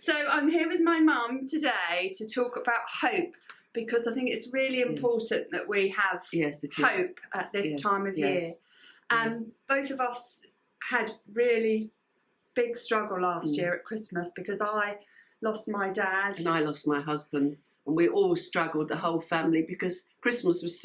So I'm here with my mum today to talk about hope, because I think it's really important that we have hope at this time of year. And both of us had really big struggle last year at Christmas, because I lost my dad. And I lost my husband. And we all struggled, the whole family, because Christmas was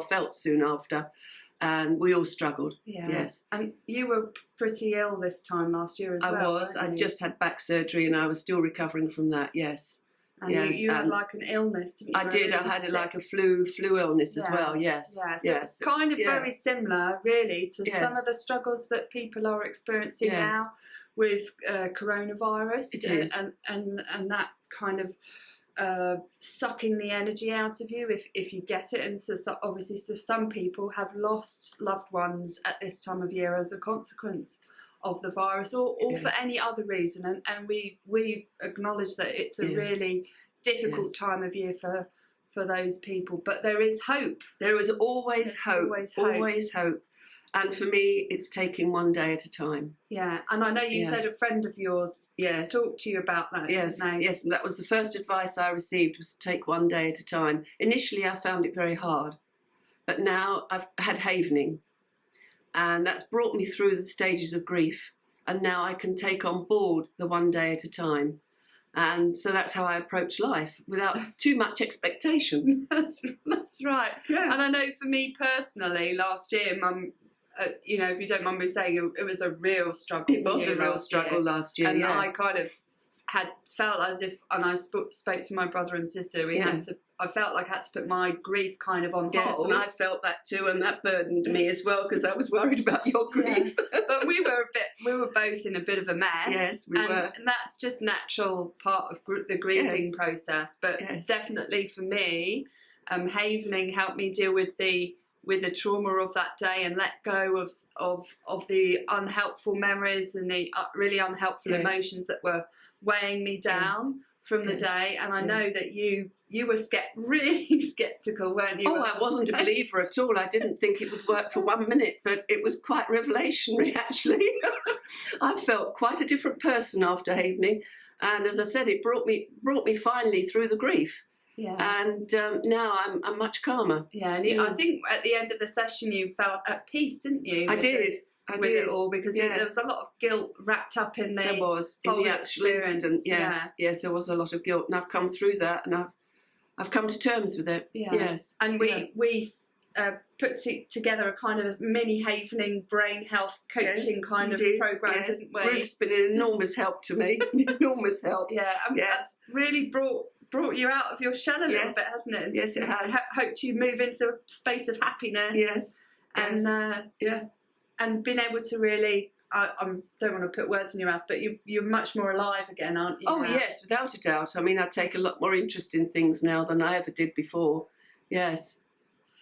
felt soon after. And we all struggled. Yeah. Yes. And you were pretty ill this time last year as well. I was. I just had back surgery and I was still recovering from that, yes. And you had like an illness, didn't you? I did. I had like a flu illness as well, yes. Yeah, so it's kind of very similar, really, to some of the struggles that people are experiencing now with coronavirus. It is. And that kind of sucking the energy out of you if you get it. And so obviously some people have lost loved ones at this time of year as a consequence of the virus, or for any other reason, and we acknowledge that it's a really difficult time of year for those people, but there is hope. There is always hope. Always hope. And for me, it's taking one day at a time. Yeah, and I know you said a friend of yours talked to you about that. Yes, yes, that was the first advice I received, was to take one day at a time. Initially, I found it very hard, but now I've had havening, and that's brought me through the stages of grief, and now I can take on board the one day at a time. And so that's how I approach life, without too much expectation. That's right. Yeah. And I know for me personally, last year, Mum, if you don't mind me saying, it was a real struggle. It was a real struggle last year, and I kind of felt as if, and I spoke to my brother and sister, I felt like I had to put my grief kind of on hold. Yes, and I felt that too, and that burdened me as well, because I was worried about your grief. Yeah. But we were both in a bit of a mess. Yes, we were. And that's just natural part of the grieving process. But definitely for me, havening helped me deal with the trauma of that day and let go of the unhelpful memories and the really unhelpful emotions that were weighing me down from the day. And I know that you were really sceptical, weren't you? Oh, I wasn't a believer at all. I didn't think it would work for 1 minute, but it was quite revelationary, actually. I felt quite a different person after havening, and as I said, it brought me finally through the grief. Yeah. And now I'm much calmer. Yeah, and I think at the end of the session you felt at peace, didn't you? I did. With it all, because there was a lot of guilt wrapped up in the actual incident. Yes, there was a lot of guilt, and I've come through that, and I've come to terms with it. Yeah. Yes, and we put together a kind of mini havening brain health coaching kind of program, didn't we? Ruth's been an enormous help to me. Enormous help. Yeah, and that's really brought you out of your shell a little bit, hasn't it? And yes, it has. Hoped you move into a space of happiness. Yes, and and being able to really, I don't want to put words in your mouth, but you're much more alive again, aren't you? Oh, yes, without a doubt. I mean, I take a lot more interest in things now than I ever did before. Yes,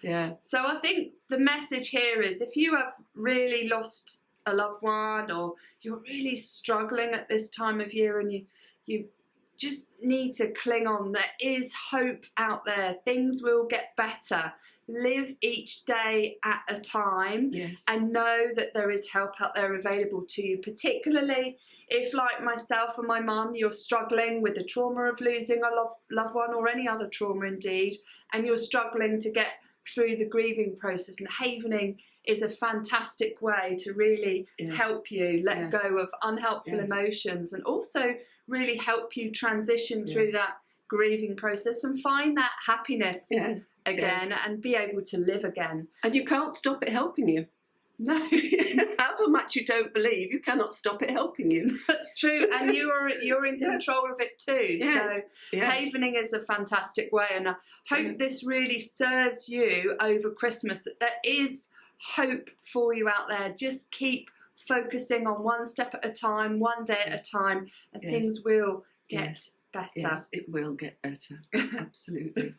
yeah. So I think the message here is, if you have really lost a loved one, or you're really struggling at this time of year, and you just need to cling on. There is hope out there. Things will get better. Live each day at a time, and know that there is help out there available to you, particularly if, like myself and my mum, you're struggling with the trauma of losing a loved one, or any other trauma indeed, and you're struggling to get through the grieving process. And havening is a fantastic way to really help you let go of unhelpful emotions, and also really help you transition through that grieving process and find that happiness again and be able to live again. And you can't stop it helping you. No. However much you don't believe, you cannot stop it helping you. That's true, and you're in control of it too. Yes. So havening is a fantastic way, and I hope this really serves you over Christmas, that there is hope for you out there. Just keep focusing on one step at a time, one day at a time, and things will get better. Yes, it will get better. Absolutely.